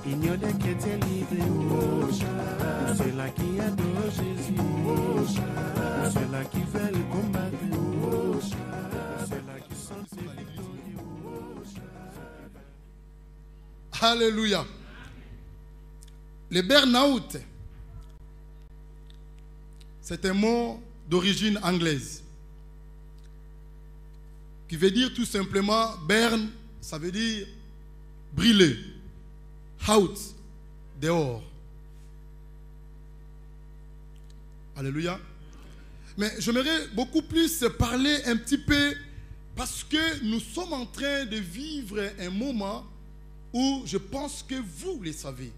ignorer que tu es libre. Pour ceux-là qui adorent Jésus, pour ceux-là qui veulent combattre, pour ceux-là qui sont victorieux. Alléluia. Le burn-out, c'est un mot d'origine anglaise qui veut dire tout simplement burn, ça veut dire brûler, out, dehors. Alléluia. Mais j'aimerais beaucoup plus parler un petit peu parce que nous sommes en train de vivre un moment où je pense que vous le savez.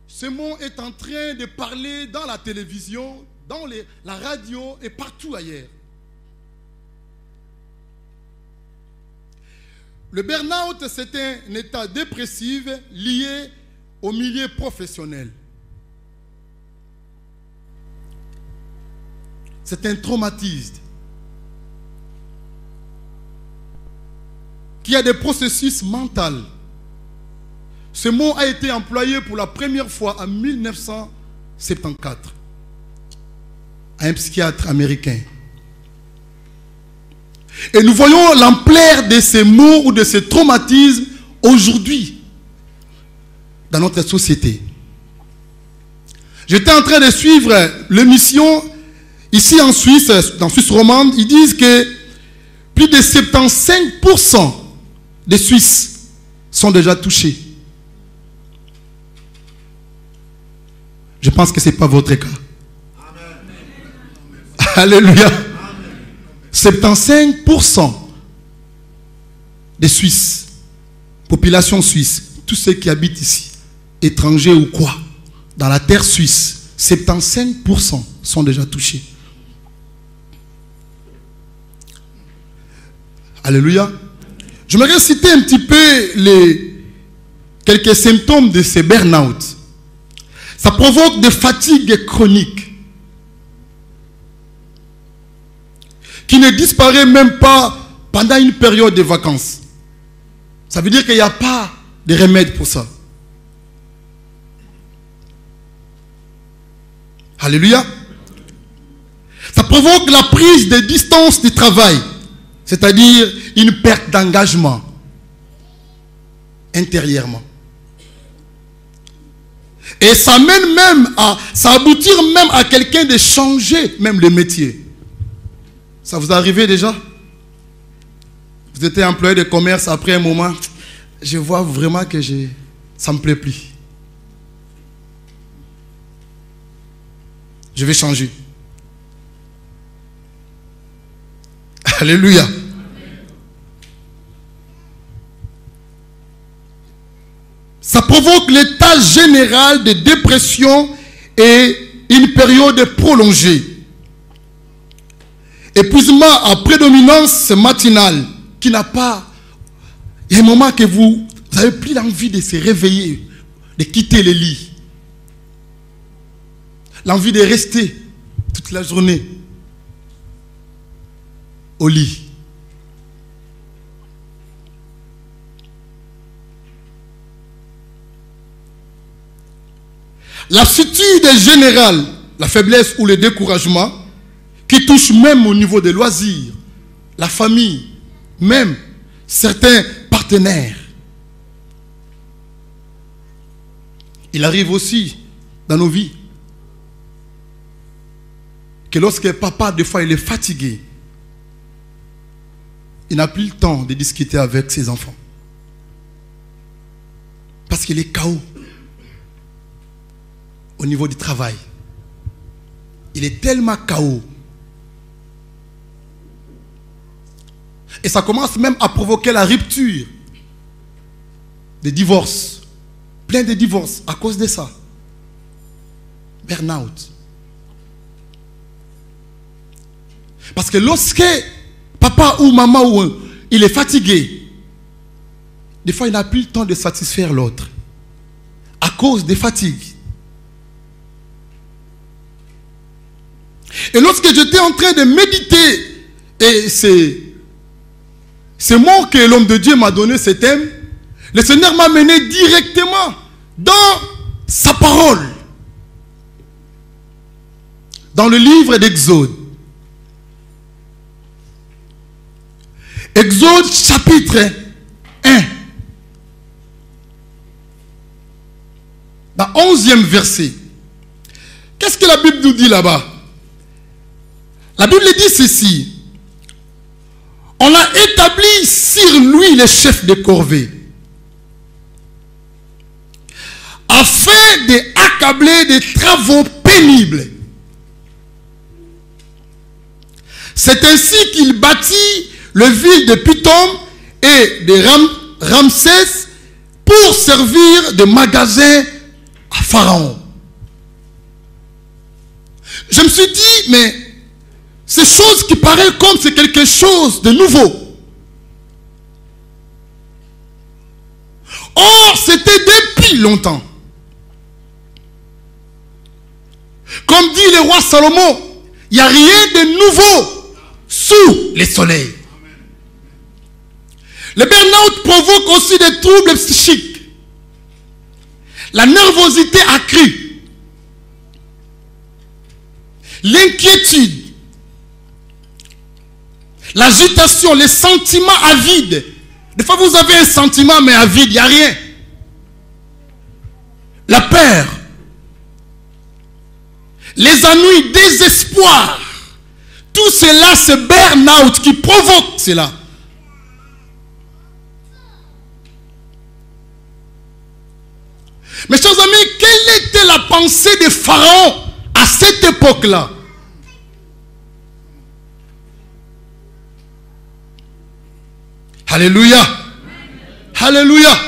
Ce mot est en train de parler dans la télévision, dans la radio et partout ailleurs. Le burn-out, c'est un état dépressif lié au milieu professionnel. C'est un traumatisme qui a des processus mentaux. Ce mot a été employé pour la première fois en 1974 à un psychiatre américain. Et nous voyons l'ampleur de ces mots ou de ces traumatismes aujourd'hui dans notre société. J'étais en train de suivre l'émission ici en Suisse, dans Suisse romande. Ils disent que plus de 75% des Suisses sont déjà touchés. Je pense que ce n'est pas votre cas. Amen. Alléluia. Amen. 75% des Suisses, population suisse, tous ceux qui habitent ici, étrangers ou quoi, dans la terre suisse, 75% sont déjà touchés. Alléluia. J'aimerais citer un petit peu quelques symptômes de ces burn-out. Ça provoque des fatigues chroniques qui ne disparaît même pas pendant une période de vacances. Ça veut dire qu'il n'y a pas de remède pour ça. Alléluia. Ça provoque la prise de distance du travail, c'est-à-dire une perte d'engagement intérieurement. Et ça mène même ça aboutit même à quelqu'un de changer même le métier. Ça vous est arrivé déjà? Vous étiez employé de commerce, après un moment, je vois vraiment que ça ne me plaît plus. Je vais changer. Alléluia. Ça provoque l'état général de dépression et une période prolongée. Épuisement à prédominance matinale qui n'a pas... Il y a un moment que vous n'avez plus l'envie de se réveiller, de quitter le lit. L'envie de rester toute la journée au lit. Lassitude générale, la faiblesse ou le découragement, qui touche même au niveau des loisirs, la famille, même certains partenaires. Il arrive aussi dans nos vies que lorsque papa, des fois, il est fatigué, il n'a plus le temps de discuter avec ses enfants. Parce qu'il est KO. Au niveau du travail, il est tellement KO. Et ça commence même à provoquer la rupture des divorces. Plein de divorces à cause de ça. Burn-out. Parce que lorsque papa ou maman il est fatigué, des fois il n'a plus le temps de satisfaire l'autre. À cause des fatigues. Et lorsque j'étais en train de méditer, et ce mot que l'homme de Dieu m'a donné, ce thème, le Seigneur m'a mené directement dans sa parole. Dans le livre d'Exode. Exode chapitre 1. Dans 11e verset. Qu'est-ce que la Bible nous dit là-bas? La Bible dit ceci. On a établi sur lui les chefs de corvée, afin d'accabler des travaux pénibles. C'est ainsi qu'il bâtit le ville de Pithom et de Ramsès pour servir de magasin à Pharaon. Je me suis dit, mais ces choses qui paraissent comme c'est quelque chose de nouveau. Or, c'était depuis longtemps. Comme dit le roi Salomon, il n'y a rien de nouveau sous le soleil. Le burn-out provoque aussi des troubles psychiques. La nervosité accrue. L'inquiétude. L'agitation, les sentiments avides. Des fois, vous avez un sentiment, mais avide, il n'y a rien. La peur. Les ennuis, désespoir. Tout cela, c'est burn-out qui provoque cela. Mes chers amis, quelle était la pensée de Pharaon à cette époque-là? Alléluia. Alléluia.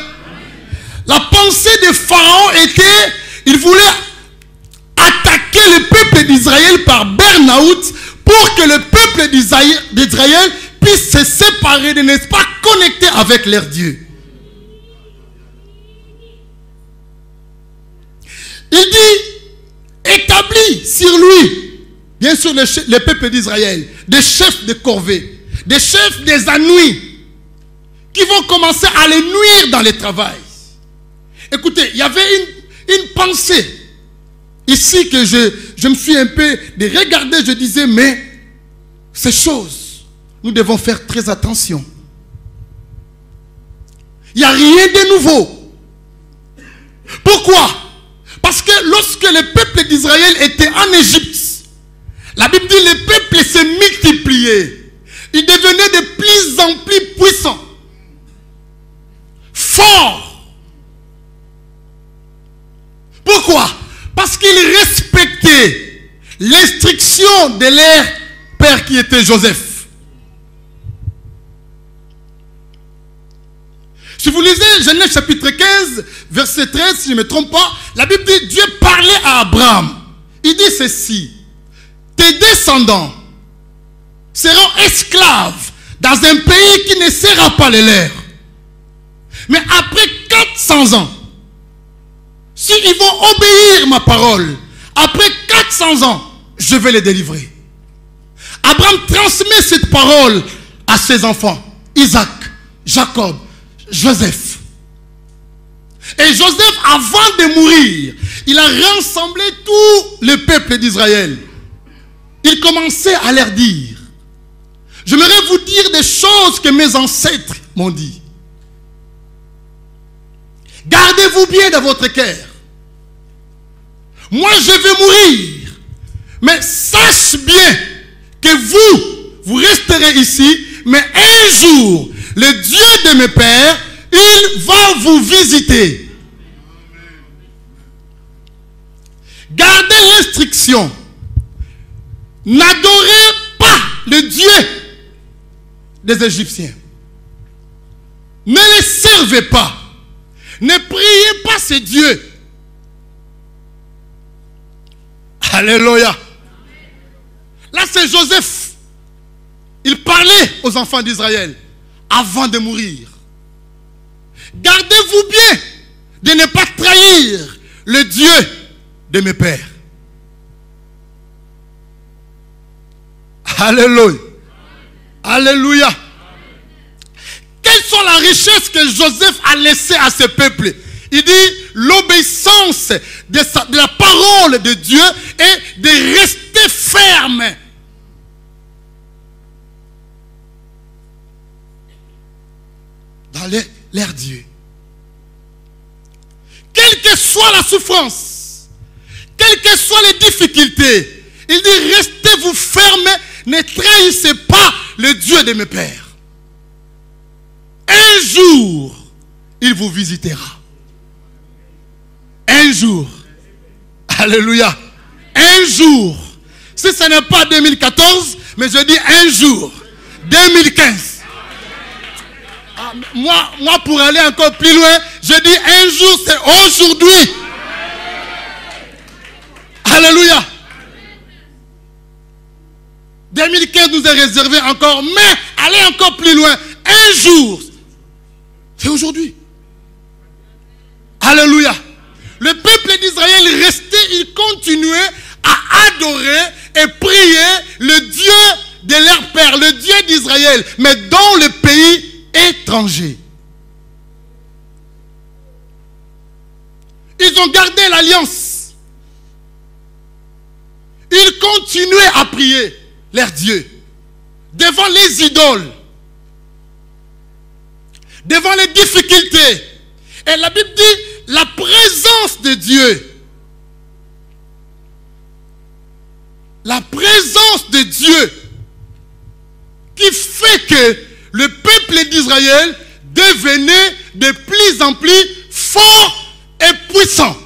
La pensée de Pharaon était, il voulait attaquer le peuple d'Israël par burn-out pour que le peuple d'Israël puisse se séparer, de ne pas connecter avec leur Dieu. Il dit, établi sur lui, bien sûr le peuple d'Israël, des chefs de corvée, des chefs des ennuis, qui vont commencer à les nuire dans le travail. Écoutez, il y avait une pensée ici que je me suis un peu de regarder, je disais, mais ces choses, nous devons faire très attention. Il n'y a rien de nouveau. Pourquoi? Parce que lorsque le peuple d'Israël était en Égypte, la Bible dit que le peuple s'est multiplié. Il devenait de plus en plus puissant. Fort. Pourquoi? Parce qu'ils respectaient l'instruction de leur père qui était Joseph. Si vous lisez Genèse chapitre 15, verset 13, si je ne me trompe pas, la Bible dit Dieu parlait à Abraham. Il dit ceci: tes descendants seront esclaves dans un pays qui ne sera pas le leur. Mais après 400 ans, s'ils vont obéir ma parole, après 400 ans, je vais les délivrer. Abraham transmet cette parole à ses enfants, Isaac, Jacob, Joseph. Et Joseph, avant de mourir, il a rassemblé tout le peuple d'Israël. Il commençait à leur dire, j'aimerais vous dire des choses que mes ancêtres m'ont dit. Gardez-vous bien dans votre cœur. Moi, je vais mourir. Mais sache bien que vous resterez ici. Mais un jour, le Dieu de mes pères, il va vous visiter. Gardez l'instruction. N'adorez pas le Dieu des Égyptiens. Ne les servez pas. Ne priez pas ces dieux. Alléluia. Là, c'est Joseph. Il parlait aux enfants d'Israël avant de mourir. Gardez-vous bien de ne pas trahir le Dieu de mes pères. Alléluia. Alléluia. la richesse que Joseph a laissée à ce peuple. Il dit l'obéissance de la parole de Dieu et de rester ferme. Dans l'air Dieu. Quelle que soit la souffrance, quelles que soient les difficultés, il dit restez-vous ferme, ne trahissez pas le Dieu de mes pères. Un jour, il vous visitera. Un jour. Alléluia. Un jour. Si ce n'est pas 2014, mais je dis un jour. 2015. Ah, moi, pour aller encore plus loin, je dis un jour, c'est aujourd'hui. Alléluia. 2015 nous est réservé encore, mais allez encore plus loin. Un jour, c'est aujourd'hui. Alléluia. Le peuple d'Israël restait, il continuait à adorer et prier le Dieu de leur père, le Dieu d'Israël, mais dans le pays étranger. Ils ont gardé l'alliance. Ils continuaient à prier leur Dieu devant les idoles, devant les difficultés. Et la Bible dit la présence de Dieu. La présence de Dieu qui fait que le peuple d'Israël devenait de plus en plus fort et puissant.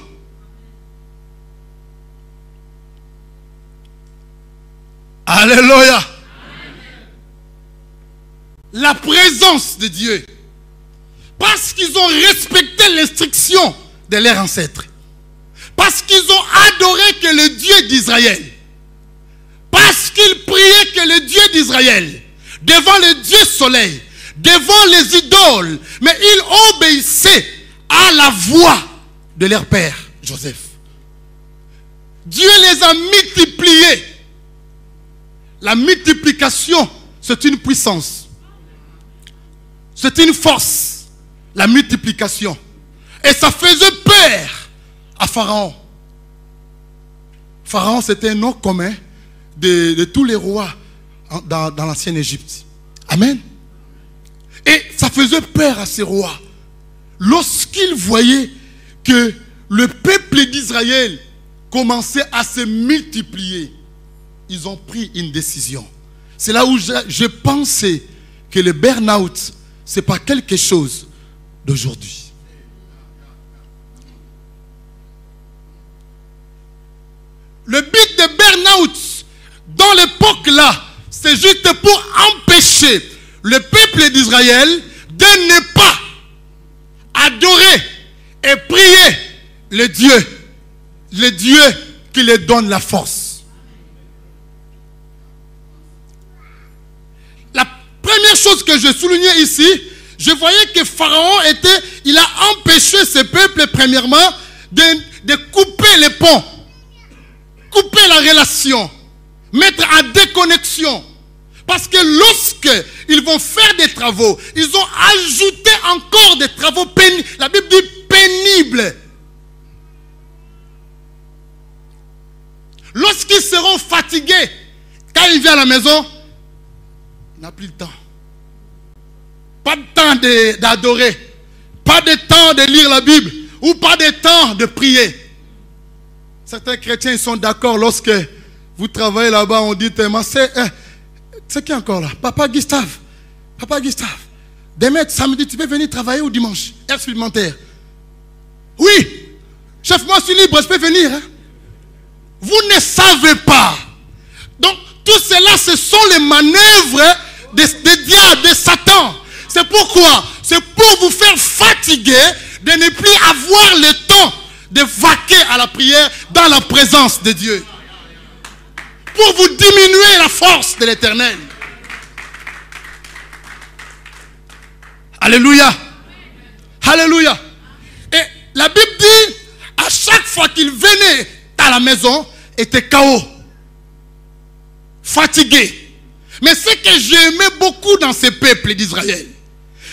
Alléluia. La présence de Dieu. Parce qu'ils ont respecté l'instruction de leurs ancêtres. Parce qu'ils ont adoré que le Dieu d'Israël. Parce qu'ils priaient que le Dieu d'Israël. Devant le Dieu soleil. Devant les idoles. Mais ils obéissaient à la voix de leur père, Joseph. Dieu les a multipliés. La multiplication, c'est une puissance. C'est une force. La multiplication. Et ça faisait peur à Pharaon. Pharaon, c'était un nom commun de tous les rois dans l'ancienne Égypte. Amen. Et ça faisait peur à ces rois. Lorsqu'ils voyaient que le peuple d'Israël commençait à se multiplier, ils ont pris une décision. C'est là où je pensais que le burn-out, ce n'est pas quelque chose d'aujourd'hui. Le but de burn-out dans l'époque là, c'est juste pour empêcher le peuple d'Israël de ne pas adorer et prier le Dieu qui leur donne la force. La première chose que je soulignais ici, je voyais que Pharaon il a empêché ce peuple premièrement de couper les ponts, couper la relation, mettre en déconnexion. Parce que lorsqu'ils vont faire des travaux, ils ont ajouté encore des travaux pénibles. La Bible dit pénibles. Lorsqu'ils seront fatigués, quand ils viennent à la maison, il n'a plus le temps. Pas de temps d'adorer. Pas de temps de lire la Bible. Ou pas de temps de prier. Certains chrétiens ils sont d'accord lorsque vous travaillez là-bas, on dit tellement, c'est qui encore là? Papa Gustave. Papa Gustave. Demain, samedi, tu peux venir travailler ou dimanche? Heure supplémentaire. Oui. Chef, moi je suis libre, je peux venir. Hein? Vous ne savez pas. Donc, tout cela, ce sont les manœuvres de diable, de Satan. C'est pourquoi? C'est pour vous faire fatiguer de ne plus avoir le temps de vaquer à la prière dans la présence de Dieu. Pour vous diminuer la force de l'Éternel. Alléluia. Alléluia. Et la Bible dit, à chaque fois qu'il venait à la maison, était KO. Fatigué. Mais ce que j'aimais beaucoup dans ce peuple d'Israël,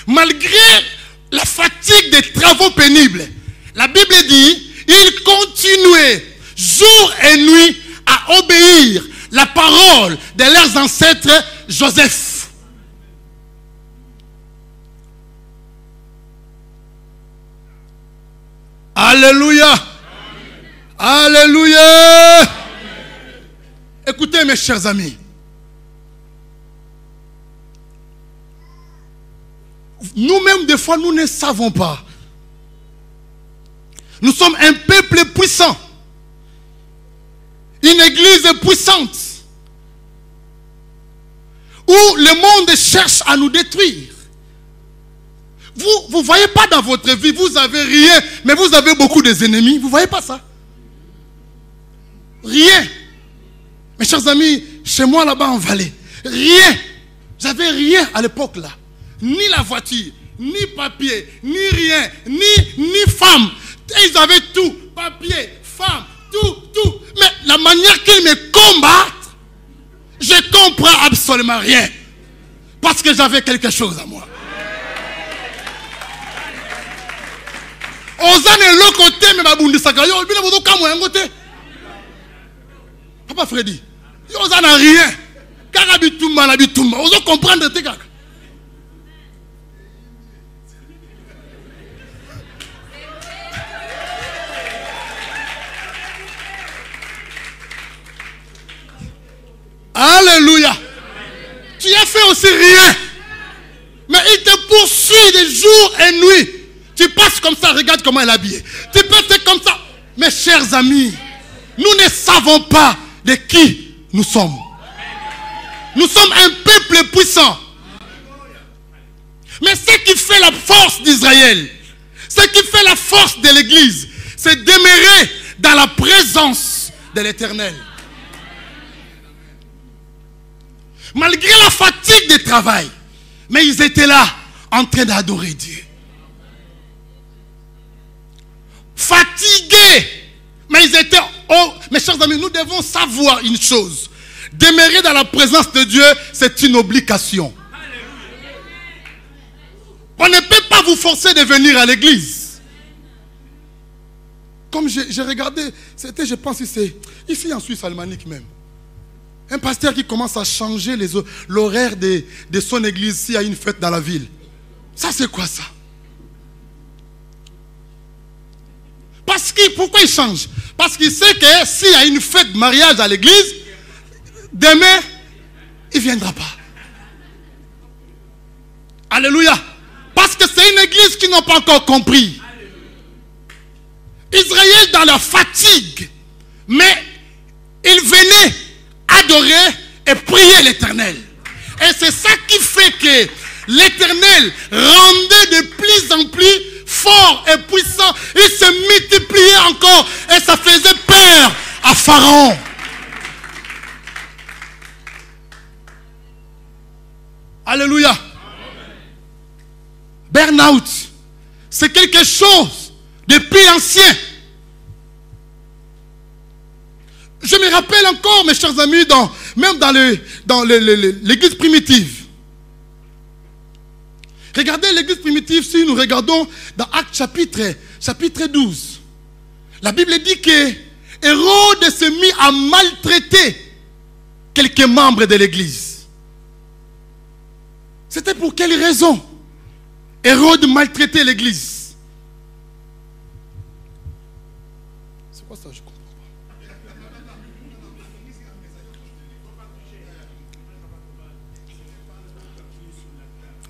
malgré la fatigue des travaux pénibles, la Bible dit, ils continuaient jour et nuit à obéir la parole de leurs ancêtres Joseph. Alléluia. Alléluia. Écoutez mes chers amis. Nous-mêmes, des fois, nous ne savons pas. Nous sommes un peuple puissant. Une église puissante. Où le monde cherche à nous détruire. Vous ne voyez pas dans votre vie, vous n'avez rien, mais vous avez beaucoup d'ennemis. Vous ne voyez pas ça? Rien. Mes chers amis, chez moi là-bas en Valais, rien. J'avais rien à l'époque là. Ni la voiture, ni papier, ni rien, ni femme. Et ils avaient tout. Papier, femme, tout. Mais la manière qu'ils me combattent, je ne comprends absolument rien. Parce que j'avais quelque chose à moi. Ozane côté mais babundi sakayo, bina bodo kamwa ngote. Papa Freddy, ozane rien. Kaka bitumba na bitumba, ozo comprendre te kaka. Alléluia. Tu as fait aussi rien. Mais il te poursuit de jour et nuit. Tu passes comme ça, regarde comment elle est habillée. Tu passes comme ça. Mes chers amis, nous ne savons pas de qui nous sommes. Nous sommes un peuple puissant. Mais ce qui fait la force d'Israël, ce qui fait la force de l'Église, c'est demeurer dans la présence de l'Éternel. Malgré la fatigue du travail, mais ils étaient là en train d'adorer Dieu. Fatigués, mais ils étaient... Oh, mes chers amis, nous devons savoir une chose. Demeurer dans la présence de Dieu, c'est une obligation. On ne peut pas vous forcer de venir à l'église. Comme j'ai regardé, c'était, je pense, c'est ici en Suisse alémanique même. Un pasteur qui commence à changer l'horaire de son église s'il y a une fête dans la ville. Ça, c'est quoi ça? Pourquoi il change? Parce qu'il sait que s'il y a une fête de mariage à l'église, demain, il ne viendra pas. Alléluia. Parce que c'est une église qui n'a pas encore compris. Israël dans la fatigue, mais il venait adorer et prier l'Éternel. Et c'est ça qui fait que l'Éternel rendait de plus en plus fort et puissant. Il se multipliait encore et ça faisait peur à Pharaon. Alléluia. Burnout, c'est quelque chose depuis ancien. Je me rappelle encore, mes chers amis, même dans l'église primitive. Regardez l'église primitive, si nous regardons dans Actes chapitre 12. La Bible dit que Hérode s'est mis à maltraiter quelques membres de l'église. C'était pour quelle raison Hérode maltraitait l'église? C'est quoi ça? Je comprends pas.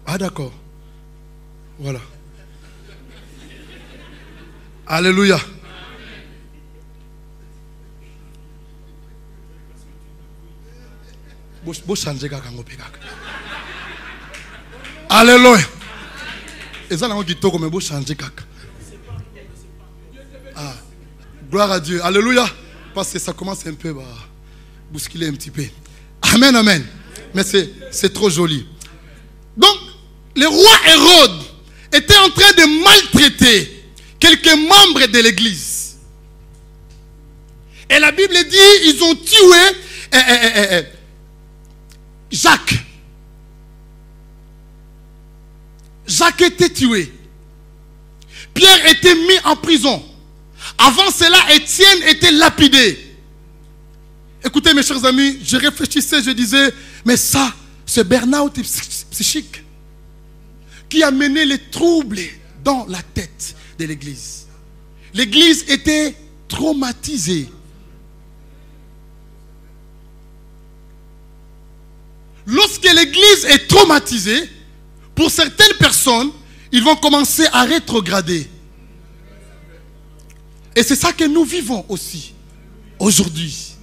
Ah d'accord. Voilà. Alléluia. Alléluia. Ah, gloire à Dieu. Alléluia. Parce que ça commence un peu à bousculer un petit peu. Amen, amen. Mais c'est trop joli. Donc, le roi Hérode était en train de maltraiter quelques membres de l'église. Et la Bible dit, ils ont tué Jacques. Jacques était tué. Pierre était mis en prison. Avant cela, Étienne était lapidé. Écoutez mes chers amis, je réfléchissais, je disais, mais ça, ce burn-out psychique qui a mené les troubles dans la tête de l'Église. L'Église était traumatisée. Lorsque l'Église est traumatisée, pour certaines personnes, ils vont commencer à rétrograder. Et c'est ça que nous vivons aussi aujourd'hui.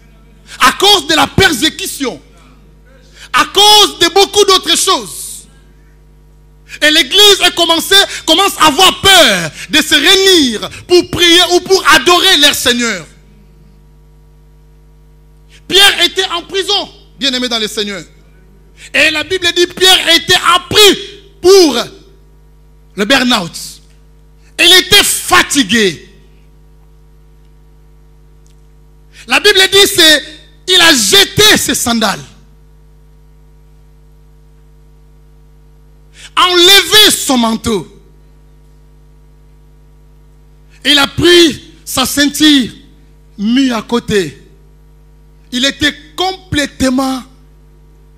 À cause de la persécution, à cause de beaucoup d'autres choses. Et l'Église commence à avoir peur de se réunir pour prier ou pour adorer leur Seigneur. Pierre était en prison, bien aimé dans le Seigneur. Et la Bible dit Pierre était appris pour le burn-out. Il était fatigué. La Bible dit il a jeté ses sandales. Enlevé son manteau. Il a pris sa ceinture, mis à côté. Il était complètement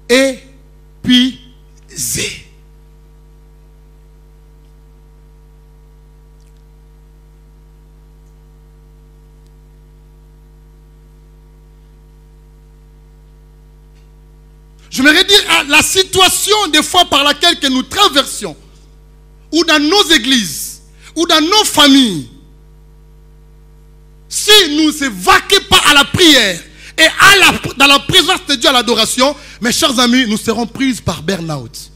épuisé. J'aimerais dire la situation des fois par laquelle que nous traversions, ou dans nos églises, ou dans nos familles, si nous ne vaquons pas à la prière et dans la présence de Dieu à l'adoration, mes chers amis, nous serons pris par burn-out.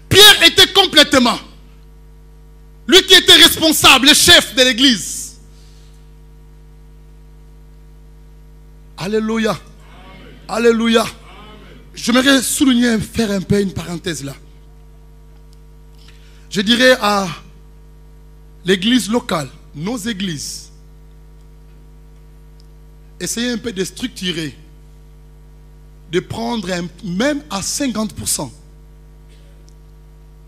Pierre était complètement, lui qui était responsable, le chef de l'église. Alléluia. Amen. Alléluia. Amen. J'aimerais souligner, faire un peu une parenthèse là. Je dirais à l'église locale, nos églises, essayez un peu de structurer, de prendre même à 50%.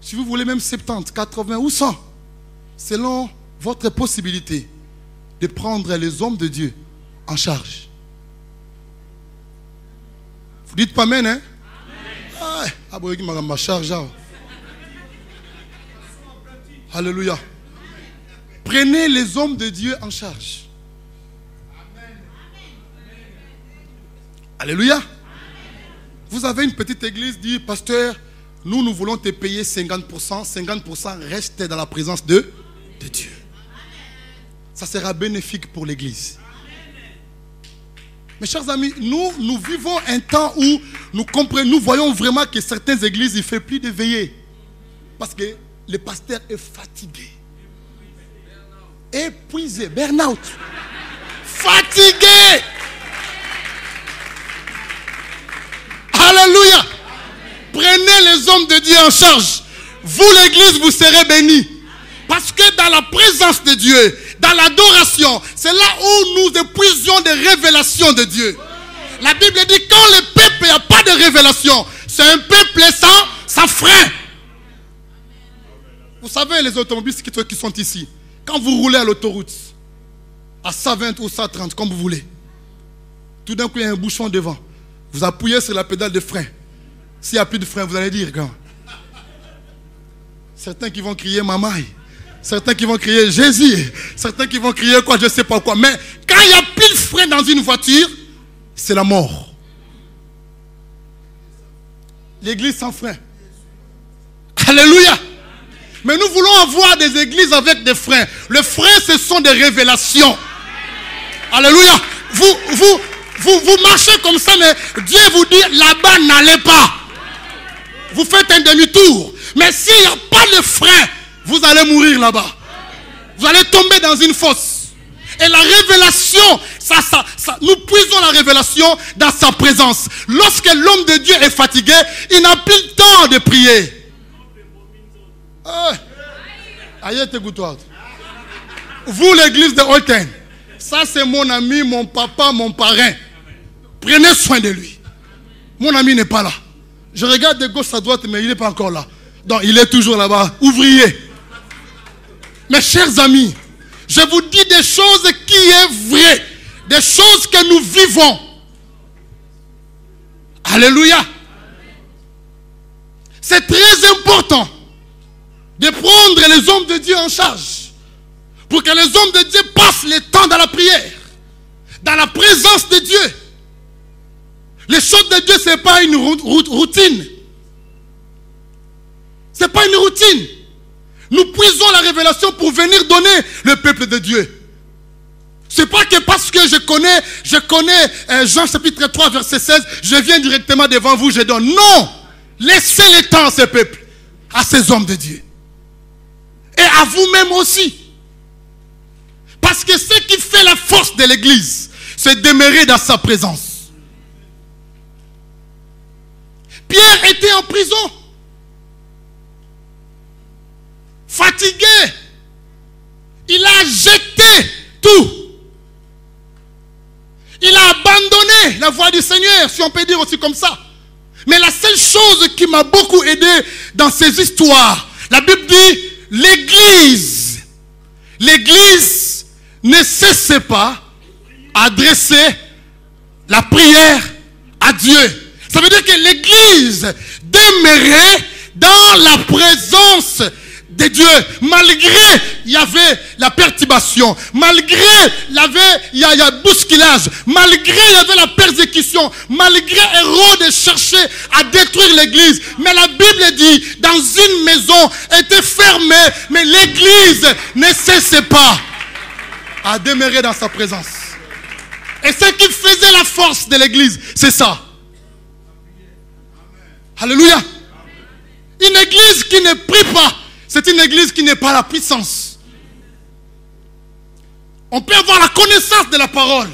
Si vous voulez même 70, 80 ou 100, selon votre possibilité, de prendre les hommes de Dieu en charge. Vous dites pas amen, hein? Amen. Alléluia. Prenez les hommes de Dieu en charge. Alléluia. Vous avez une petite église, dit pasteur, nous voulons te payer 50%, 50% reste dans la présence de Dieu. Ça sera bénéfique pour l'église. Mes chers amis, nous vivons un temps où nous voyons vraiment que certaines églises ne font plus de veillées. Parce que le pasteur est fatigué. Épuisé, burn-out. Fatigué. Alléluia. Prenez les hommes de Dieu en charge. Vous, l'église, vous serez bénis. Parce que dans la présence de Dieu, dans l'adoration, c'est là où nous épuisions des révélations de Dieu. La Bible dit quand le peuple n'a pas de révélation, c'est un peuple sans frein. Vous savez, les automobilistes qui sont ici, quand vous roulez à l'autoroute, à 120 ou 130, comme vous voulez, tout d'un coup il y a un bouchon devant. Vous appuyez sur la pédale de frein. S'il n'y a plus de frein, vous allez dire quand? Certains qui vont crier Mamaï. Certains qui vont crier Jésus. Certains qui vont crier quoi, je ne sais pas quoi. Mais quand il n'y a plus de frein dans une voiture, c'est la mort. L'église sans frein. Alléluia. Mais nous voulons avoir des églises avec des freins. Le frein, ce sont des révélations. Alléluia. Vous marchez comme ça, mais Dieu vous dit là-bas, n'allez pas. Vous faites un demi-tour. Mais s'il n'y a pas de frein, vous allez mourir là-bas. Vous allez tomber dans une fosse. Et la révélation, nous puisons la révélation dans sa présence. Lorsque l'homme de Dieu est fatigué, il n'a plus le temps de prier. Vous, l'église de Holten, ça c'est mon ami, mon papa, mon parrain. Prenez soin de lui. Mon ami n'est pas là. Je regarde de gauche à droite, mais il n'est pas encore là. Donc, il est toujours là-bas. Ouvrier. Mes chers amis, je vous dis des choses qui sont vraies. Des choses que nous vivons. Alléluia. C'est très important de prendre les hommes de Dieu en charge. Pour que les hommes de Dieu passent le temps dans la prière. Dans la présence de Dieu. Les choses de Dieu, ce n'est pas une routine. Ce n'est pas une routine. Nous puisons la révélation pour venir donner le peuple de Dieu. Ce n'est pas que parce que je connais Jean chapitre 3 verset 16, je viens directement devant vous, je donne. Non! Laissez le temps à ce peuple, à ces hommes de Dieu. Et à vous-même aussi. Parce que ce qui fait la force de l'église, c'est demeurer dans sa présence. Pierre était en prison. Fatigué. Il a jeté tout. Il a abandonné la voie du Seigneur, si on peut dire aussi comme ça. Mais la seule chose qui m'a beaucoup aidé dans ces histoires, la Bible dit, l'église ne cesse pas d'adresser la prière à Dieu. Ça veut dire que l'église demeurait dans la présence de Dieu. Malgré il y avait la perturbation, malgré il y a bousculage, malgré il y avait la persécution, malgré Hérode cherchait à détruire l'église. Mais la Bible dit, dans une maison était fermée, mais l'église ne cessait pas à demeurer dans sa présence. Et ce qui faisait la force de l'église, c'est ça. Alléluia. Une église qui ne prie pas, c'est une église qui n'est pas la puissance. On peut avoir la connaissance de la parole,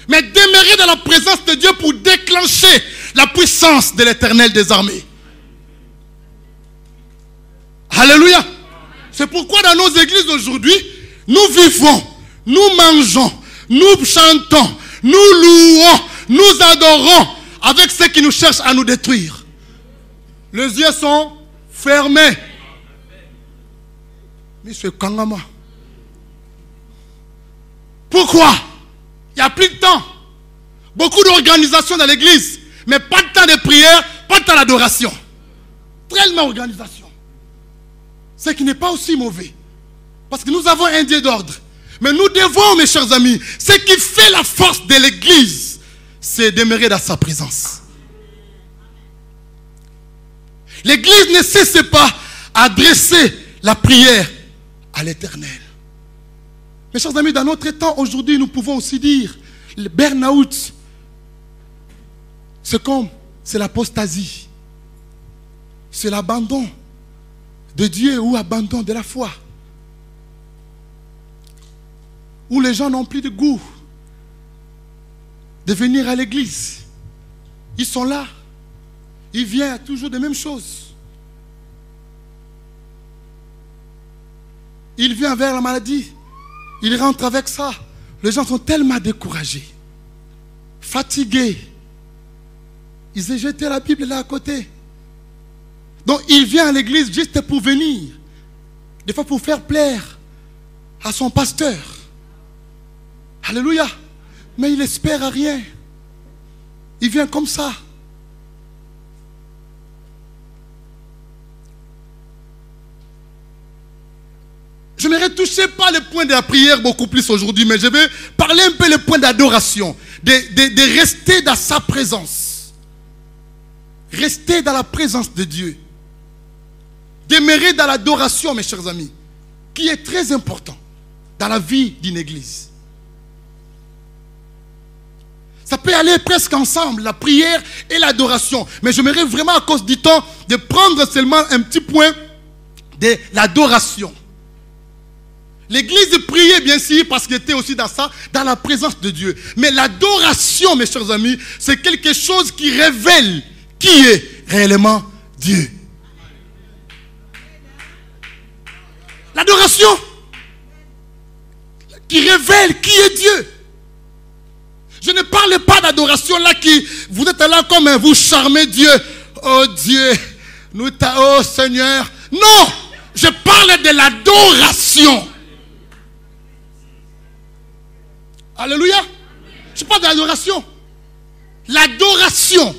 mais demeurer dans la présence de Dieu pour déclencher la puissance de l'Éternel des armées. Alléluia. C'est pourquoi dans nos églises aujourd'hui, nous vivons, nous mangeons, nous chantons, nous louons, nous adorons avec ceux qui nous cherchent à nous détruire. Les yeux sont fermés. Monsieur Kangama. Pourquoi? Il n'y a plus de temps. Beaucoup d'organisations dans l'église, mais pas de temps de prière, pas de temps d'adoration. Tellement d'organisation. Ce qui n'est pas aussi mauvais. Parce que nous avons un Dieu d'ordre. Mais nous devons, mes chers amis, ce qui fait la force de l'église, c'est demeurer dans sa présence. L'église ne cesse pas d'adresser la prière à l'Éternel. Mes chers amis, dans notre temps, aujourd'hui, nous pouvons aussi dire, le burn-out, c'est l'apostasie. C'est l'abandon de Dieu ou abandon de la foi. Où les gens n'ont plus de goût de venir à l'église. Ils sont là. Ils viennent toujours des mêmes choses. Ils viennent vers la maladie. Ils rentrent avec ça. Les gens sont tellement découragés, fatigués. Ils ont jeté la Bible là à côté. Donc il vient à l'église juste pour venir. Des fois pour faire plaire à son pasteur. Alléluia. Mais il n'espère à rien. Il vient comme ça. Je n'aurais touché pas le point de la prière beaucoup plus aujourd'hui, mais je vais parler un peu le point d'adoration, de rester dans sa présence. Rester dans la présence de Dieu. Demeurer dans l'adoration, mes chers amis, qui est très important dans la vie d'une église. Ça peut aller presque ensemble, la prière et l'adoration. Mais j'aimerais vraiment, à cause du temps, de prendre seulement un petit point de l'adoration. L'église priait bien sûr parce qu'elle était aussi dans ça, dans la présence de Dieu. Mais l'adoration, mes chers amis, c'est quelque chose qui révèle qui est réellement Dieu. L'adoration qui révèle qui est Dieu. Je ne parle pas d'adoration là qui, vous êtes là comme vous charmez Dieu. oh Dieu, oh Seigneur. Non, je parle de l'adoration. Alléluia. Je parle de l'adoration. L'adoration,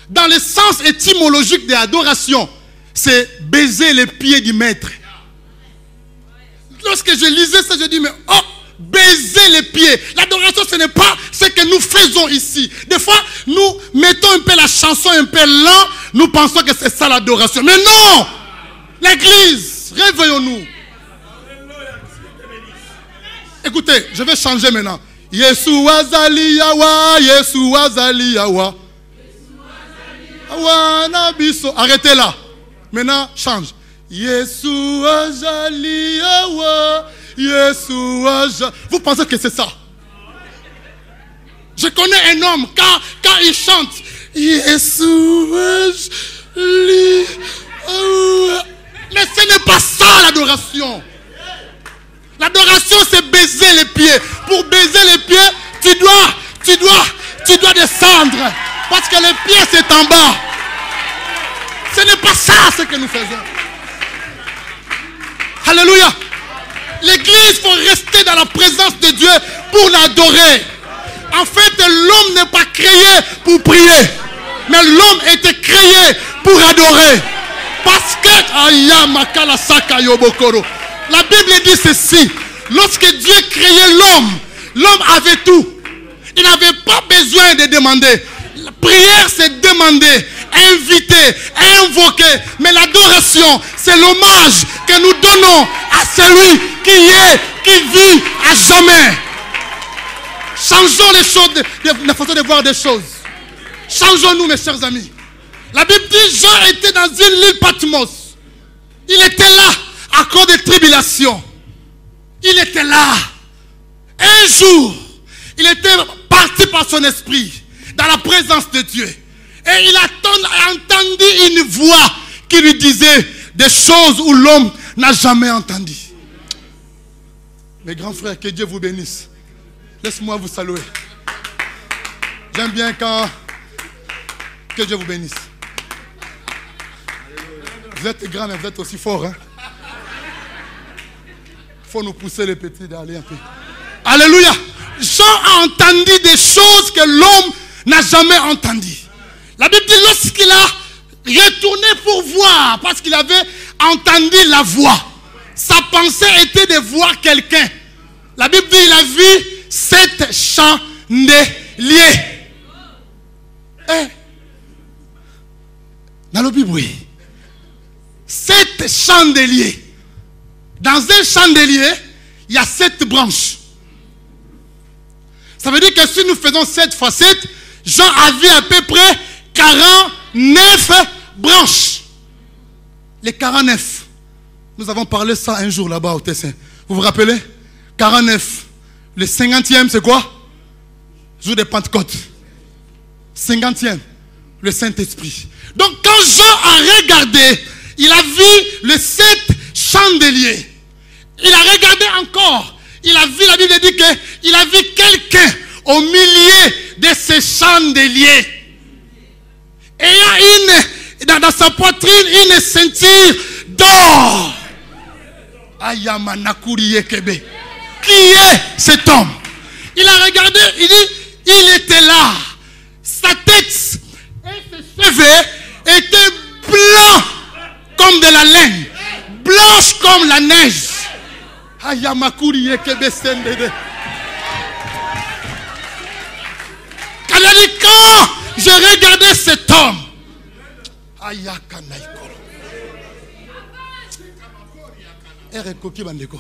dans le sens étymologique de l'adoration, c'est baiser les pieds du maître. Lorsque je lisais ça, je dis, mais oh, baiser les pieds. L'adoration, ce n'est pas ce que nous faisons ici. Des fois, nous mettons un peu la chanson un peu lent, nous pensons que c'est ça l'adoration. Mais non! L'église, réveillons-nous. Écoutez, je vais changer maintenant. Yesu azali yawa, Yesu azali yawa. Arrêtez là. Maintenant, change. Yesu azali yawa, Yesu azali. Vous pensez que c'est ça? Je connais un homme, quand il chante, Yesu azali yawa. Mais ce n'est pas ça l'adoration. L'adoration, c'est baiser les pieds. Pour baiser les pieds, tu dois descendre. Parce que les pieds, c'est en bas. Ce n'est pas ça ce que nous faisons. Alléluia. L'église, il faut rester dans la présence de Dieu pour l'adorer. En fait, l'homme n'est pas créé pour prier. Mais l'homme était créé pour adorer. Parce que... La Bible dit ceci. Lorsque Dieu créait l'homme, l'homme avait tout. Il n'avait pas besoin de demander. La prière, c'est demander, inviter, invoquer. Mais l'adoration, c'est l'hommage que nous donnons à celui qui vit à jamais. Changeons les choses, la façon de voir des choses. Changeons-nous, mes chers amis. La Bible dit, Jean était dans une île Patmos. Il était là à cause des tribulations. Il était là. Un jour, il était parti par son esprit dans la présence de Dieu. Et il a entendu une voix qui lui disait des choses où l'homme n'a jamais entendu. Mes grands frères, que Dieu vous bénisse. Laisse-moi vous saluer. J'aime bien quand... Que Dieu vous bénisse. Vous êtes grands, mais vous êtes aussi forts. Hein? Il faut nous pousser les petits d'aller un peu. Alléluia. Jean a entendu des choses que l'homme n'a jamais entendues. La Bible dit lorsqu'il a retourné pour voir, parce qu'il avait entendu la voix, sa pensée était de voir quelqu'un. La Bible dit il a vu 7 chandeliers. Dans la Bible, oui. 7 chandeliers. Dans un chandelier, il y a 7 branches. Ça veut dire que si nous faisons 7 fois 7, Jean a vu à peu près 49 branches. Les 49. Nous avons parlé ça un jour là-bas au Tessin. Vous vous rappelez? 49. Le 50e, c'est quoi? Jour de Pentecôte. 50e, le Saint-Esprit. Donc quand Jean a regardé, il a vu les 7 chandeliers. Il a regardé encore. Il a vu, la Bible dit qu'il a vu quelqu'un au milieu de ces chandeliers. Et il y a dans sa poitrine une ceinture d'or. Ayamanakuriye Kebe. Qui est cet homme? Il a regardé, il dit, il était là. Sa tête et ses cheveux étaient blancs comme de la laine, blanche comme la neige. Ayamakuriye Kebe Sendede. Elle a dit, quand je regardais cet homme, Ayakanaikoro. Erekoki Bandeko.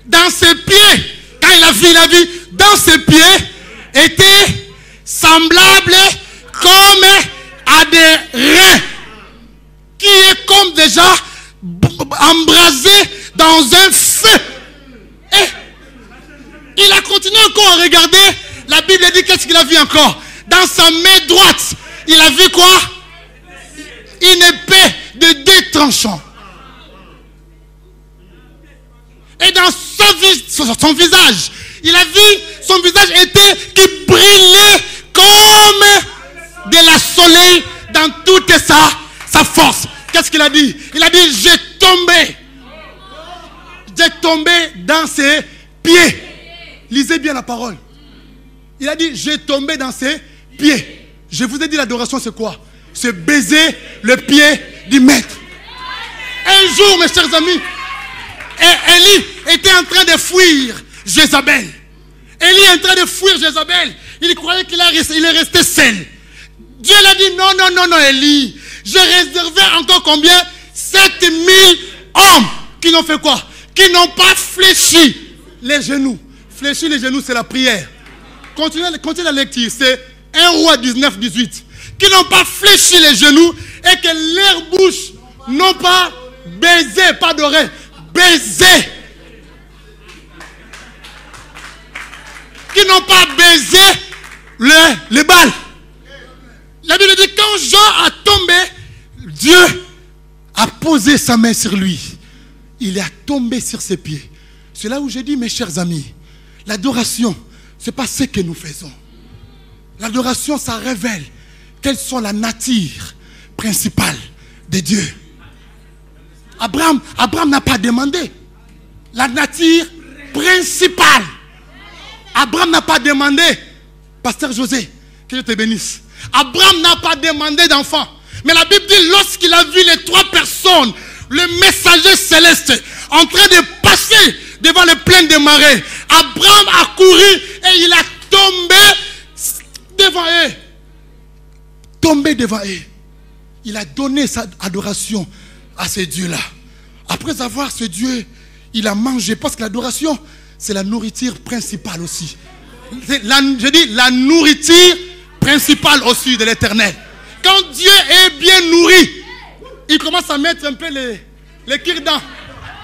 Dans ses pieds, quand il a vu, dans ses pieds étaient semblables comme à des reins qui est comme déjà embrasé dans un feu. Et il a continué encore à regarder. La Bible dit qu'est-ce qu'il a vu encore? Dans sa main droite, il a vu quoi? une épée de deux tranchants. Et dans son visage, il a vu, son visage était qui brillait comme de la soleil dans toute sa force. Qu'est-ce qu'il a dit? Il a dit, j'ai tombé dans ses pieds. Lisez bien la parole. Il a dit, j'ai tombé dans ses pieds. Je vous ai dit, l'adoration c'est quoi? C'est baiser le pied du maître. Un jour, mes chers amis, Élie était en train de fuir Jézabel. Élie est en train de fuir Jézabel. Il croyait qu'il est resté seul. Dieu l'a dit, non, Élie. J'ai réservé encore combien? 7000 hommes qui n'ont fait quoi? Qui n'ont pas fléchi les genoux. Fléchir les genoux, c'est la prière. Continuez la lecture. C'est 1 Roi 19, 18. Qui n'ont pas fléchi les genoux et que leurs bouches n'ont pas baisé, pas doré, baisé. Qui n'ont pas baisé les balles. La Bible dit, quand Jean a tombé, Dieu a posé sa main sur lui. Il est tombé sur ses pieds. C'est là où j'ai dit, mes chers amis, l'adoration, ce n'est pas ce que nous faisons. L'adoration, ça révèle quelles sont la nature principale de Dieu. Abraham n'a pas demandé la nature principale. Abraham n'a pas demandé, Pasteur José, que Dieu te bénisse. Abraham n'a pas demandé d'enfant. Mais la Bible dit, lorsqu'il a vu les trois personnes, le messager céleste, en train de passer devant les plaines de marais, Abraham a couru et il a tombé devant eux. Tombé devant eux. Il a donné sa adoration à ce Dieu-là. Après avoir ce Dieu, il a mangé. Parce que l'adoration, c'est la nourriture principale aussi. Je dis la nourriture principale aussi de l'Éternel. Quand Dieu est bien nourri, il commence à mettre un peu les kirdans.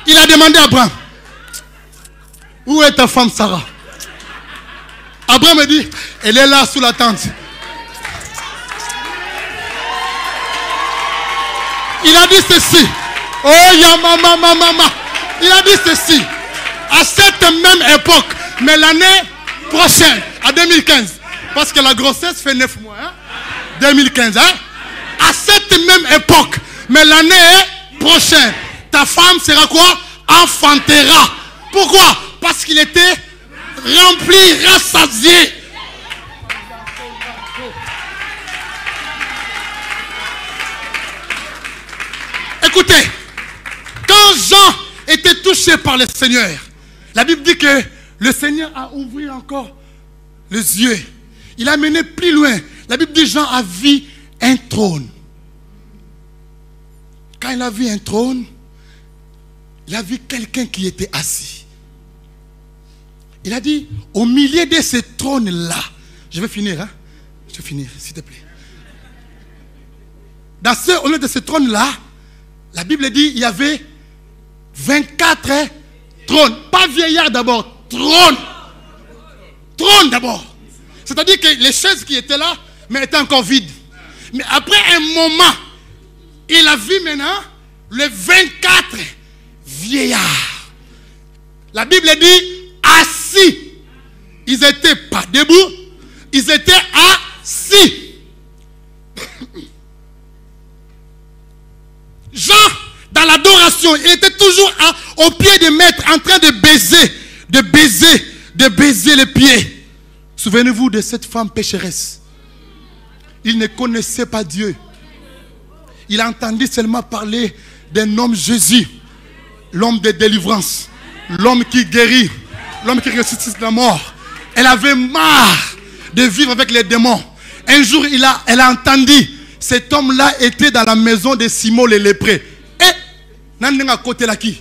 Il a demandé à Abraham, où est ta femme Sarah? Abraham me dit, elle est là sous la tente. Il a dit ceci. Oh ya mama. Il a dit ceci. À cette même époque, mais l'année prochaine, à 2015, parce que la grossesse fait 9 mois, hein? 2015, hein? À cette même époque, mais l'année prochaine, ta femme sera quoi? Enfantera. Pourquoi? Parce qu'il était rempli, rassasié. Écoutez, quand Jean était touché par le Seigneur, la Bible dit que le Seigneur a ouvert encore les yeux. Il a mené plus loin. La Bible dit que Jean a vu un trône. Quand il a vu un trône, il a vu quelqu'un qui était assis. Il a dit, au milieu de ce trône-là, je vais finir, hein? Je vais finir, s'il te plaît. Au milieu de ce trône-là, la Bible dit, il y avait 24 trônes. Pas vieillard d'abord, trône. Trône d'abord. C'est-à-dire que les chaises qui étaient là, mais étaient encore vides. Mais après un moment, il a vu maintenant les 24 vieillards. La Bible dit assis. Ils n'étaient pas debout, ils étaient assis. Jean, dans l'adoration, il était toujours au pied du maître, en train de baiser les pieds. Souvenez-vous de cette femme pécheresse. Il ne connaissait pas Dieu. Il a entendu seulement parler d'un homme Jésus, l'homme de délivrance, l'homme qui guérit, l'homme qui ressuscite la mort. Elle avait marre de vivre avec les démons. Un jour, elle a entendu, cet homme-là était dans la maison de Simon le lépreux. Et, à côté là qui?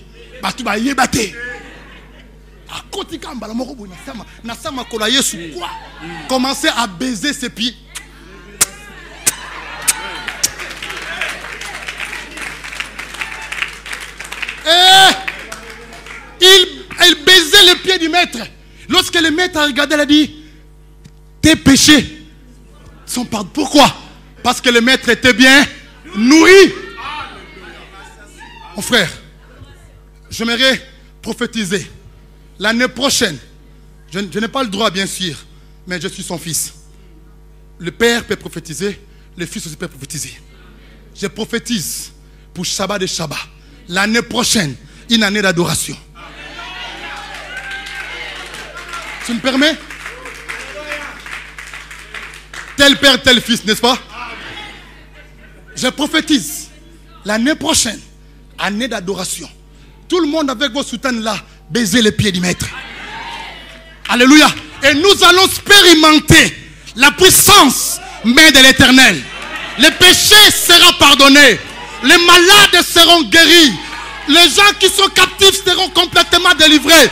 Commencer à baiser ses pieds. Et il baisait les pieds du maître. Lorsque le maître a regardé, il a dit, tes péchés sont pardonnés. Pourquoi? Parce que le maître était bien nourri. Mon frère, j'aimerais prophétiser. L'année prochaine, je n'ai pas le droit bien sûr, mais je suis son fils. Le père peut prophétiser, le fils aussi peut prophétiser. Je prophétise pour Shabbat de Shabbat. L'année prochaine, une année d'adoration. Tu me permets? Tel père, tel fils, n'est-ce pas? Je prophétise. L'année prochaine, année d'adoration. Tout le monde avec vos soutanes là, baiser les pieds du maître. Alléluia. Et nous allons expérimenter la puissance même de l'Éternel. Les péchés seront pardonnés. Les malades seront guéris. Les gens qui sont captifs seront complètement délivrés.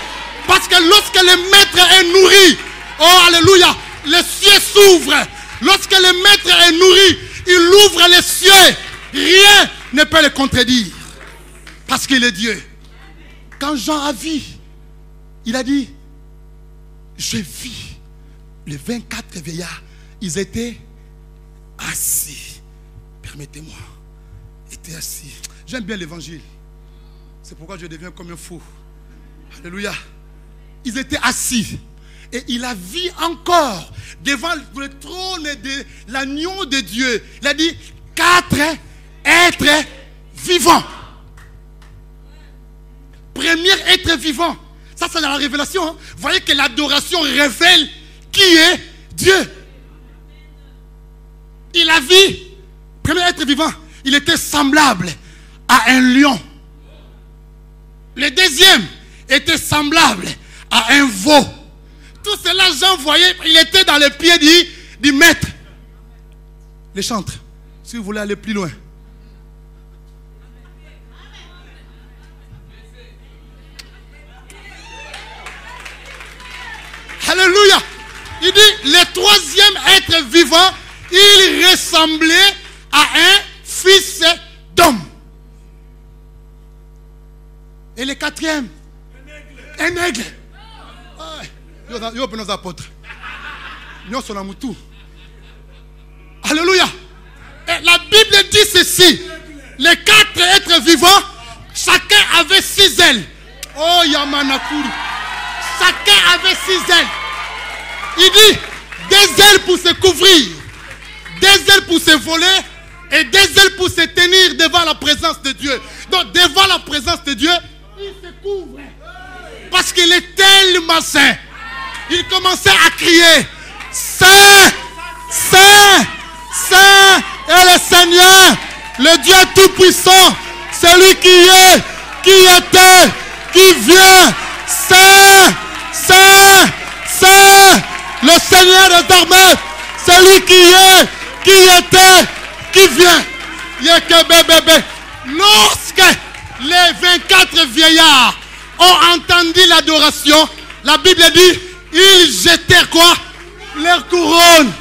Parce que lorsque le maître est nourri, oh alléluia, les cieux s'ouvrent. Lorsque le maître est nourri, il ouvre les cieux. Rien ne peut le contredire. Parce qu'il est Dieu. Quand Jean a vu, il a dit, j'ai vu les 24 vieillards, ils étaient assis. Permettez-moi, ils étaient assis. J'aime bien l'évangile. C'est pourquoi je deviens comme un fou. Alléluia. Ils étaient assis. Et il a vu encore devant le trône de l'agneau de Dieu. Il a dit 4 êtres vivants. Premier être vivant. Ça, c'est dans la révélation. Hein. Vous voyez que l'adoration révèle qui est Dieu. Il a vu, premier être vivant, il était semblable à un lion. Le deuxième était semblable à un veau. Tout cela, Jean voyait, il était dans les pieds du maître. Les chantres, si vous voulez aller plus loin. Alléluia. Il dit, le troisième être vivant, il ressemblait à un fils d'homme. Et le quatrième, un aigle. Yo ben nos apôtres. Nous sommes en tout. Alléluia. Et la Bible dit ceci. Les 4 êtres vivants, chacun avait 6 ailes. Oh Yamanakuru. Chacun avait 6 ailes. Il dit 2 ailes pour se couvrir, 2 ailes pour se voler et 2 ailes pour se tenir devant la présence de Dieu. Donc devant la présence de Dieu, il se couvre. Parce qu'il est tellement saint. Il commençait à crier, Saint, Saint, Saint est le Seigneur, le Dieu Tout-Puissant, celui qui est, qui était, qui vient, Saint, Saint, Saint, le Seigneur des armées, celui qui est, qui était, qui vient. Lorsque les 24 vieillards ont entendu l'adoration, la Bible dit, ils jetèrent quoi? Leurs couronnes.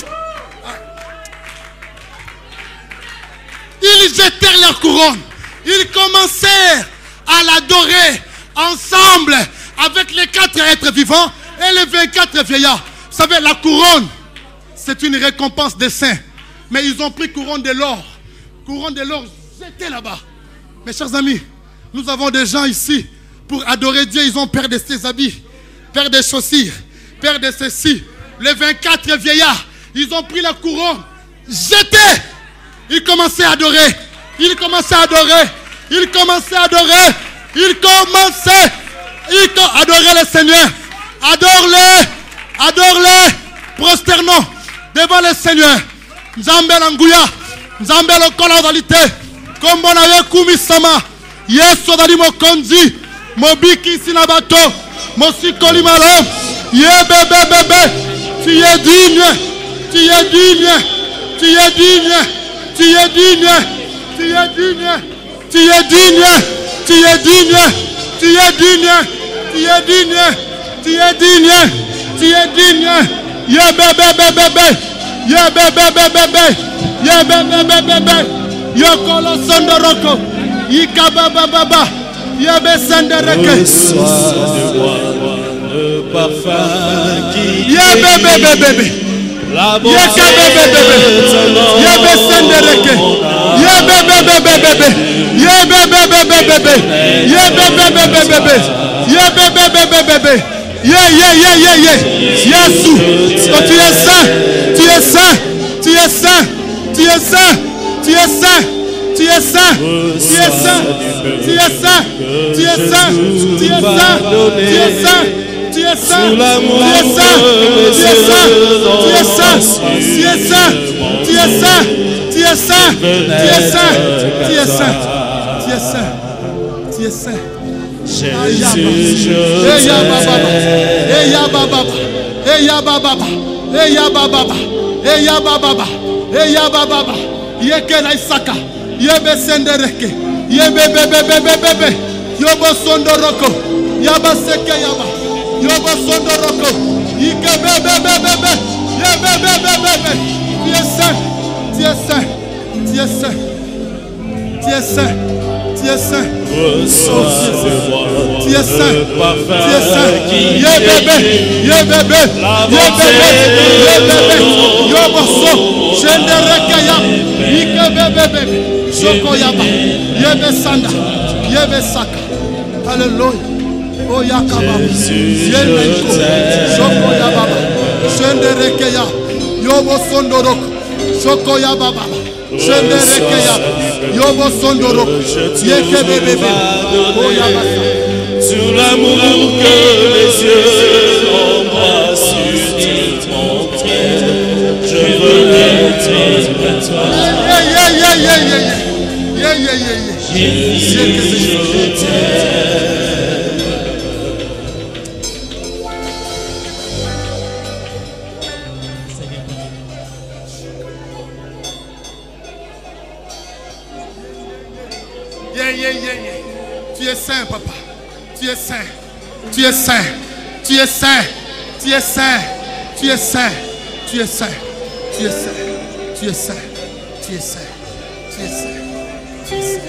Ils jetèrent leurs couronnes. Ils commencèrent à l'adorer ensemble avec les 4 êtres vivants et les 24 vieillards. Vous savez, la couronne, c'est une récompense des saints. Mais ils ont pris couronne de l'or. Couronne de l'or jetée là-bas. Mes chers amis, nous avons des gens ici pour adorer Dieu. Ils ont perdu ses habits, perdu des chaussures, perdu ceci. Les 24 vieillards, ils ont pris la couronne, jetée. Ils commençaient à adorer. Ils commençaient à adorer. Ils commençaient à adorer. Ils commençaient à adorer le Seigneur. Adore-le. Adore-le. Prosternons devant le Seigneur. Nzambe l'angouya. Nzambe le koladalité. Comme on avait koumi sama. Yeso dali mokonzi. Mobiki sinabato. Mosikoli malo. Yebebebebe. Tu es digne. Tu es digne. Tu es digne. Tu es digne. Tu es digne. Tu es digne. Tu es digne. Tu es digne. Tu es digne. Tu es digne. Tu es digne. Yebebebebe. Yebebebebe. Yebebebebe. Yokolo sondoroko. Yikabababa. Yebesendereke. Le parfum qui Yebebebebe. la beauté Yebebebebe. Yebesendereke. Yeah, bébé, bébé, bébé. Yeah, bébé, bébé, bébé. Yeah, bébé, bébé, bébé. Yeah, bébé, bébé, bébé. Yeah, yeah, yeah, yeah, yeah. Jésus, oh, tu es saint, tu es saint, tu es saint, tu es saint, tu es saint, tu es saint, tu es saint, tu es saint, tu es saint, tu es saint, tu es saint. Tu es saint, tu es saint, tu es saint, tu es saint, tu es saint, tu es saint, tu es saint, tu es saint, tu es saint, tu es saint, tu es saint. Jésus, Eya baba, eya baba, eya baba, eya baba, eya baba, eya baba, yeke na isaka, yebe sendereke, yebe bebe bebe bebe, yobo sondoroko, yaba seke yaba. Yobo sondoroko, ike bebe bebe bebe, yebe bebe bebe. Tu es saint, tu es saint, tu es saint, tu es saint, tu es saint. Tu es saint, tu es saint. Ye bébé, ye bébé, ye bébé, ye bébé. Yobo so, shendereke ya, ike bebe bebe, shoko yaba, yebe sanda, yebe saka. Alléluia. Oh yakababa, yeneko, shoko ya baba, shendereke ya, yobo sondoroko, shoko ya baba, shendereke ya, yobo sondoroko, yeke bébé, oh yabasa. Sur l'amour que mes yeux envoient sur mon ciel, je veux être à toi. Jésus, je t'aime. Tu es saint, papa. Tu es saint. Tu es saint. Tu es saint. Tu es saint. Tu es saint. Tu es saint. Tu es saint. Tu es saint. Tu es saint. Tu es saint. Tu es saint.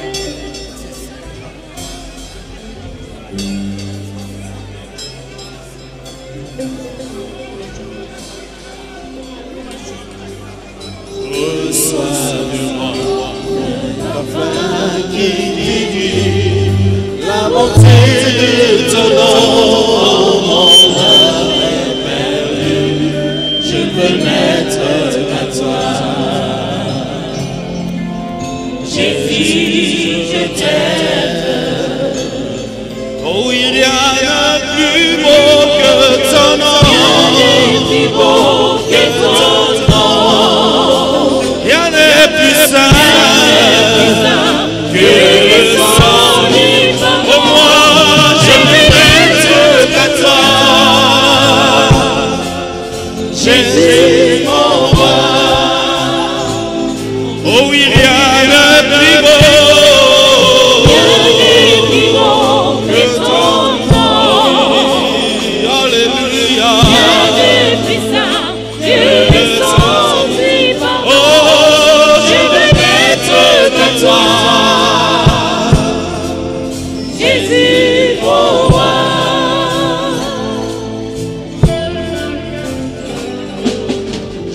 Reçois de moi la fin qui dit la bonté de ton nom, mon âme est perdue, je veux mettre à toi. Jésus, je t'aime. Oh, il y a rien de plus beau que ton nom. Rien de plus beau que ton nom. Rien n'est plus saint que le sang du Papa. Oh, moi, je veux mettre à toi. Jésus, mon roi. Oh oui, rien de plus beau. Rien de plus beau que ton nom. Alléluia. Rien de plus saint que le sang du Papa. Oh, je veux mettre à toi. Jésus, mon roi.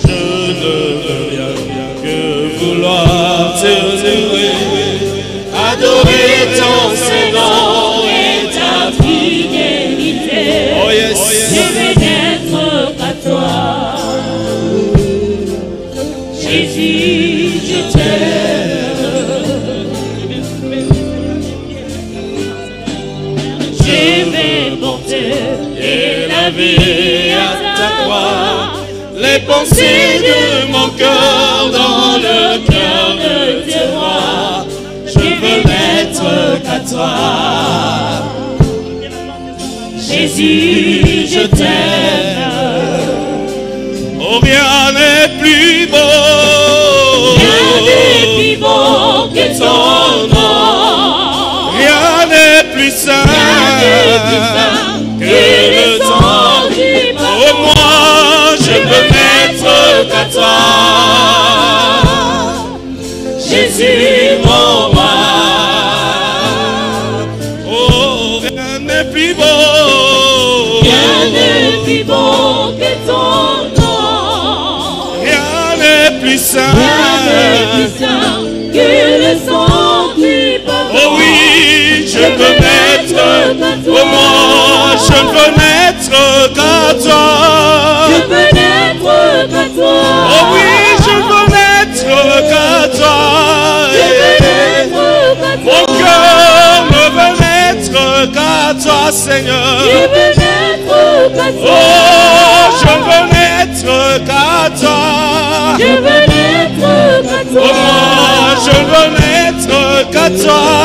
Je ne veux rien que vouloir te louer, adorer ton Saint-Nom et ta fidélité. Oh yes. Je veux n'être qu'à toi. Jésus, je t'aime. Je vais porter et laver à ta croix les pensées de mon cœur dans le cœur de tes rois. Je veux n'être qu'à toi. Jésus, je t'aime. Oh, rien n'est plus beau. Rien n'est plus beau que ton nom. Rien n'est plus saint. Rien n'est plus saint que le sang du Papa. Oh, moi, je veux mettre qu'à toi. Jésus, mon roi. Oh, rien n'est plus beau. Rien n'est plus beau que ton nom. Rien n'est plus saint. Rien n'est plus saint que je ne veux n'être qu'à moi, je ne veux n'être qu'à toi. Je veux n'être qu'à toi. Oh oui, je veux n'être qu'à toi. Mon cœur ne veut n'être qu'à toi, Seigneur. Je veux n'être qu'à toi. Oh, je veux n'être qu'à toi. Je veux n'être qu'à toi. Oh, moi, je veux n'être qu'à toi.